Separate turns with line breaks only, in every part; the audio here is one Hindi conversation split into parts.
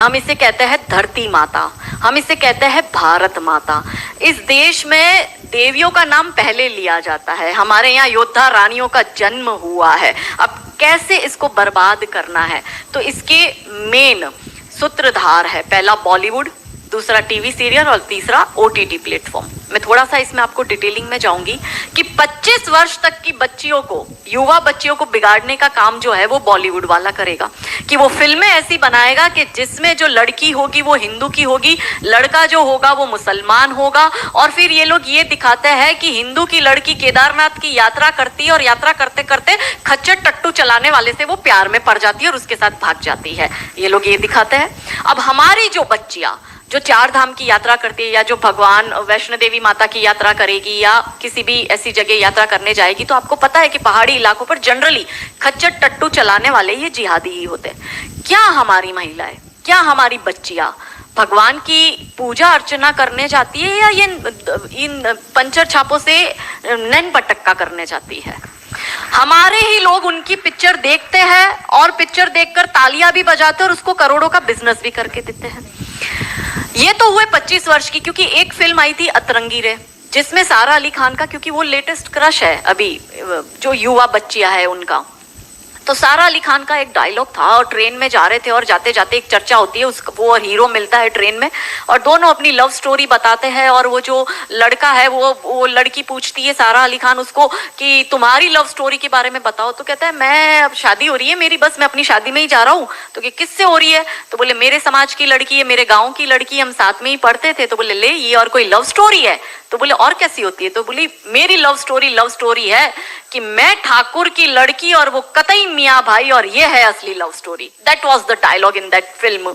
हम इसे कहते हैं धरती माता, हम इसे कहते हैं भारत माता। इस देश में देवियों का नाम पहले लिया जाता है। हमारे यहाँ योद्धा रानियों का जन्म हुआ है। अब कैसे इसको बर्बाद करना है, तो इसके मेन सूत्रधार है, पहला बॉलीवुड, दूसरा टीवी सीरियल और तीसरा ओटीटी प्लेटफॉर्म। मैं थोड़ा सा इसमें आपको डिटेलिंग में जाऊंगी कि 25 वर्ष तक की बच्चियों को, युवा बच्चियों को बिगाड़ने का काम जो है वो बॉलीवुड वाला करेगा कि वो फिल्में ऐसी बनाएगा कि जिसमें जो लड़की होगी वो हिंदू की होगी, लड़का जो होगा वो मुसलमान होगा। और फिर ये लोग ये दिखाते हैं कि हिंदू की लड़की केदारनाथ की यात्रा करती है और यात्रा करते करते खच्चर टट्टू चलाने वाले से वो प्यार में पड़ जाती है और उसके साथ भाग जाती है। ये लोग ये दिखाते हैं। अब हमारी जो बच्चियां जो चार धाम की यात्रा करती है या जो भगवान वैष्णो देवी माता की यात्रा करेगी या किसी भी ऐसी जगह यात्रा करने जाएगी, तो आपको पता है कि पहाड़ी इलाकों पर जनरली खच्चर टट्टू चलाने वाले ये जिहादी ही होते हैं। क्या हमारी महिलाएं, क्या हमारी बच्चियां भगवान की पूजा अर्चना करने जाती है या ये इन पंचर छापों से नैन पटक्का करने जाती है? हमारे ही लोग उनकी पिक्चर देखते हैं और पिक्चर देखकर तालियां भी बजाते हैं और उसको करोड़ों का बिजनेस भी करके देते हैं। ये तो हुए 25 वर्ष की, क्योंकि एक फिल्म आई थी अतरंगी रे, जिसमें सारा अली खान का, क्योंकि वो लेटेस्ट क्रश है अभी जो युवा बच्चियां है उनका, तो सारा अली खान का एक डायलॉग था और ट्रेन में जा रहे थे और जाते जाते एक चर्चा होती है, उसका वो हीरो मिलता है ट्रेन में और दोनों अपनी लव स्टोरी बताते हैं। और वो जो लड़का है वो लड़की पूछती है सारा अली खान उसको कि तुम्हारी लव स्टोरी के बारे में बताओ, तो कहता है मैं, अब शादी हो रही है मेरी, बस मैं अपनी शादी में ही जा रहा हूँ। तो कि किससे हो रही है? तो बोले मेरे समाज की लड़की है, मेरे गाँव की लड़की, हम साथ में ही पढ़ते थे। तो बोले ले ये और कोई लव स्टोरी है? तो बोले और कैसी होती है? तो बोली मेरी लव स्टोरी है कि मैं ठाकुर की लड़की और वो कतई मियाँ भाई, और ये है असली love story. That was the dialogue in that film.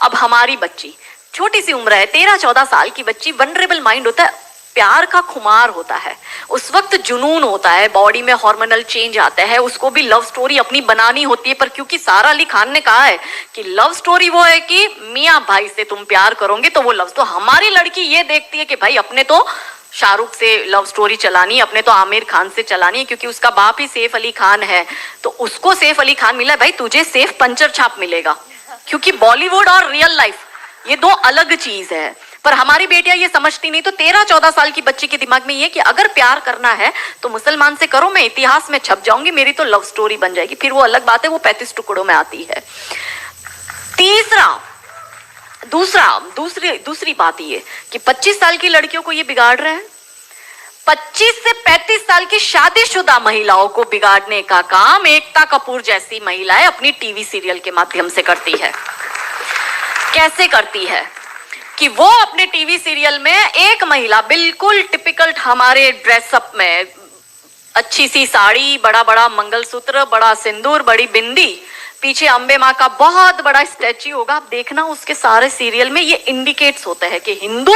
अब हमारी बच्ची छोटी सी उम्र है, 13-14 साल की बच्ची, वनरेबल माइंड होता है, प्यार का खुमार होता है, उस वक्त जुनून होता है, बॉडी में हार्मोनल चेंज आता है, उसको भी लव स्टोरी अपनी बनानी होती है। पर क्योंकि सारा अली खान ने कहा है कि लव स्टोरी वो है कि मियाँ भाई से तुम प्यार करोगे तो वो लव, तो हमारी लड़की ये देखती है कि भाई अपने तो शाहरुख से लव स्टोरी चलानी है, अपने तो आमिर खान से चलानी है, क्योंकि उसका बाप ही सैफ अली खान है, तो उसको सैफ अली खान मिला, भाई तुझे सैफ पंचर छाप मिलेगा। क्योंकि बॉलीवुड और रियल लाइफ ये दो अलग चीज है। पर हमारी बेटियां ये समझती नहीं। तो 13-14 साल की बच्ची के दिमाग में ये कि अगर प्यार करना है तो मुसलमान से करो, मैं इतिहास में छप जाऊंगी, मेरी तो लव स्टोरी बन जाएगी। फिर वो अलग बात है, वो 35 टुकड़ों में आती है। दूसरी बात ये कि 25 साल की लड़कियों को ये बिगाड़ रहे हैं। 25 से 35 साल की शादीशुदा महिलाओं को बिगाड़ने का काम एकता कपूर जैसी महिलाएं अपनी टीवी सीरियल के माध्यम से करती है। कैसे करती है कि वो अपने टीवी सीरियल में एक महिला बिल्कुल टिपिकल हमारे ड्रेसअप में, अच्छी सी साड़ी, बड़ा बड़ा मंगलसूत्र, बड़ा सिंदूर, बड़ी बिंदी, पीछे अंबे माँ का बहुत बड़ा स्टैच्यू होगा। आप देखना उसके सारे सीरियल में ये इंडिकेट्स होते हैं कि हिंदू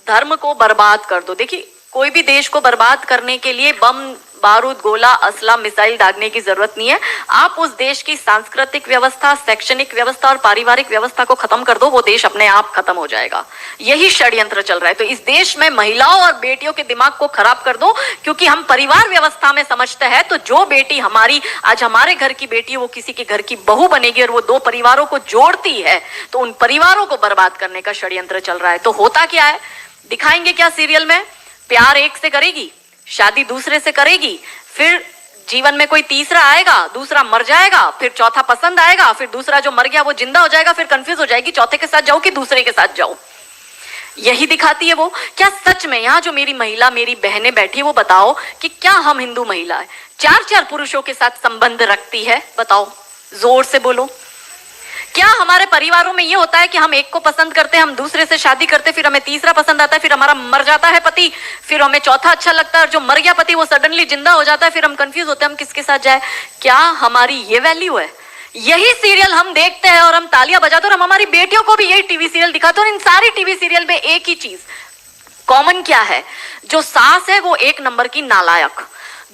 धर्म को बर्बाद कर दो। देखिए कोई भी देश को बर्बाद करने के लिए बम, बारूद, गोला, असला, मिसाइल दागने की जरूरत नहीं है। आप उस देश की सांस्कृतिक व्यवस्था, शैक्षणिक व्यवस्था और पारिवारिक व्यवस्था को खत्म कर दो, वो देश अपने आप खत्म हो जाएगा। यही षड्यंत्र चल रहा है। तो इस देश में महिलाओं और बेटियों के दिमाग को खराब कर दो, क्योंकि हम परिवार व्यवस्था में समझते हैं तो जो बेटी हमारी, आज हमारे घर की बेटी, वो किसी के घर की बहू बनेगी और वो दो परिवारों को जोड़ती है, तो उन परिवारों को बर्बाद करने का षड्यंत्र चल रहा है। तो होता क्या है, दिखाएंगे क्या सीरियल में? प्यार एक से करेगी, शादी दूसरे से करेगी, फिर जीवन में कोई तीसरा आएगा, दूसरा मर जाएगा, फिर चौथा पसंद आएगा, फिर दूसरा जो मर गया वो जिंदा हो जाएगा, फिर कंफ्यूज हो जाएगी चौथे के साथ जाऊं कि दूसरे के साथ जाऊं। यही दिखाती है वो। क्या सच में यहाँ जो मेरी महिला, मेरी बहनें बैठी है, वो बताओ कि क्या हम हिंदू महिला है 4-4 पुरुषों के साथ संबंध रखती है? बताओ, जोर से बोलो। क्या हमारे परिवारों में ये होता है कि हम एक को पसंद करते हैं, हम दूसरे से शादी करते, फिर हमें तीसरा पसंद आता है, फिर हमारा मर जाता है पति, फिर हमें चौथा अच्छा लगता है और जो मर गया पति वो सडनली जिंदा हो जाता है, फिर हम कंफ्यूज होते हैं हम किसके साथ जाए? क्या हमारी ये वैल्यू है? यही सीरियल हम देखते हैं और हम तालियां बजाते हैं और हम हमारी बेटियों को भी यही टीवी सीरियल दिखाते हैं। और इन सारी टीवी सीरियल में एक ही चीज कॉमन क्या है, जो सास है वो एक नंबर की नालायक,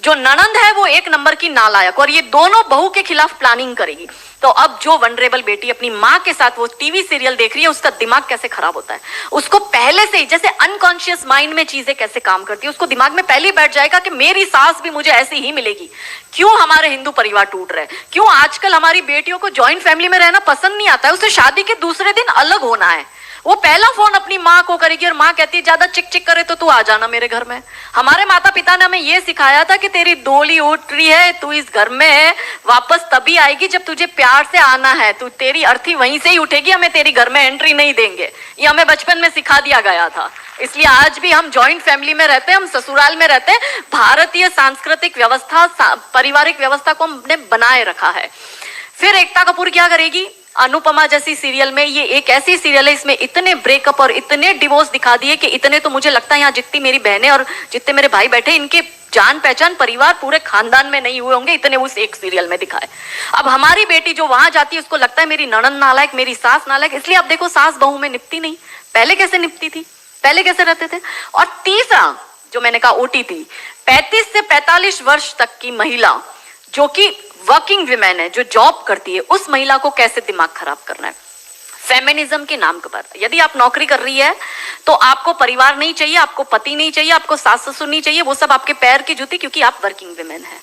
जो ननंद है वो एक नंबर की नालायक, और ये दोनों बहू के खिलाफ प्लानिंग करेगी। तो अब जो वनरेबल बेटी अपनी माँ के साथ वो टीवी सीरियल देख रही है, उसका दिमाग कैसे खराब होता है, उसको पहले से ही, जैसे अनकॉन्शियस माइंड में चीजें कैसे काम करती है, उसको दिमाग में पहले ही बैठ जाएगा कि मेरी सास भी मुझे ऐसी ही मिलेगी। क्यों हमारे हिंदू परिवार टूट रहे, क्यों आजकल हमारी बेटियों को ज्वाइंट फैमिली में रहना पसंद नहीं आता है, उसे शादी के दूसरे दिन अलग होना है। वो पहला फोन अपनी माँ को करेगी और माँ कहती है ज्यादा चिक चिक करे तो तू आ जाना मेरे घर में। हमारे माता पिता ने हमें ये सिखाया था कि तेरी डोली उठ रही है, तू इस घर में वापस तभी आएगी जब तुझे प्यार से आना है, तू तेरी अर्थी वहीं से ही उठेगी, हमें तेरी घर में एंट्री नहीं देंगे। ये हमें बचपन में सिखा दिया गया था। इसलिए आज भी हम जॉइंट फैमिली में रहते हैं, हम ससुराल में रहते हैं। भारतीय सांस्कृतिक व्यवस्था, पारिवारिक व्यवस्था को हमने बनाए रखा है। फिर एकता कपूर क्या करेगी, अनुपमा जैसी सीरियल में, ये एक ऐसी सीरियल है इसमें इतने ब्रेकअप और इतने डिवोर्स दिखा दिए कि इतने तो मुझे लगता है यहाँ जितनी मेरी बहनें और जितने मेरे भाई बैठे, इनके जान पहचान परिवार पूरे खानदान में नहीं हुए होंगे, इतने उस एक सीरियल में दिखाए। अब हमारी बेटी जो वहां जाती है उसको लगता है मेरी ननंद नालायक, मेरी सास नालायक। इसलिए अब देखो सास बहू में निपटी नहीं, पहले कैसे निपटी थी, पहले कैसे रहते थे। और तीसरा जो मैंने कहा ओटीटी, 35 से 45 वर्ष तक की महिला जो कि वर्किंग विमेन है, जो जॉब करती है, उस महिला को कैसे दिमाग खराब करना है फेमिनिज्म के नाम पर। यदि आप नौकरी कर रही है तो आपको परिवार नहीं चाहिए, आपको पति नहीं चाहिए, आपको सास ससुर नहीं चाहिए, वो सब आपके पैर की जूती, क्योंकि आप वर्किंग विमेन है,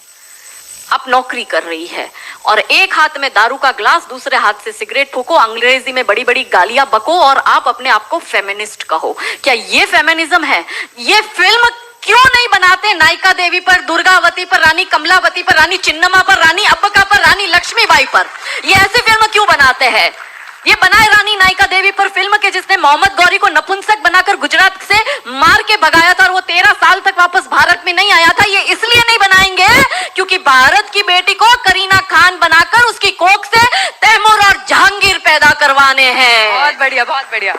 आप नौकरी कर रही है। और एक हाथ में दारू का ग्लास, दूसरे हाथ से सिगरेट फूको, अंग्रेजी में बड़ी बड़ी गालियां बको और आप अपने आप को फेमिनिस्ट कहो। क्या ये फेमिनिज्म है? ये फिल्म क्यों नहीं बनाते नायिका देवी पर, दुर्गावती पर, रानी कमलावती पर, रानी चिन्नम्मा पर, रानी अब्बका पर, रानी लक्ष्मीबाई पर? ये ऐसी फिल्म क्यों बनाते हैं? ये बनाए रानी नायिका देवी पर फिल्म के जिसने मोहम्मद गौरी को नपुंसक बनाकर गुजरात से मार के भगाया था और वो 13 साल तक वापस भारत में नहीं आया था। ये इसलिए नहीं बनाएंगे क्योंकि भारत की बेटी को करीना खान बनाकर उसकी कोख से तैमूर और जहांगीर पैदा करवाने हैं।
बहुत बढ़िया, बहुत बढ़िया।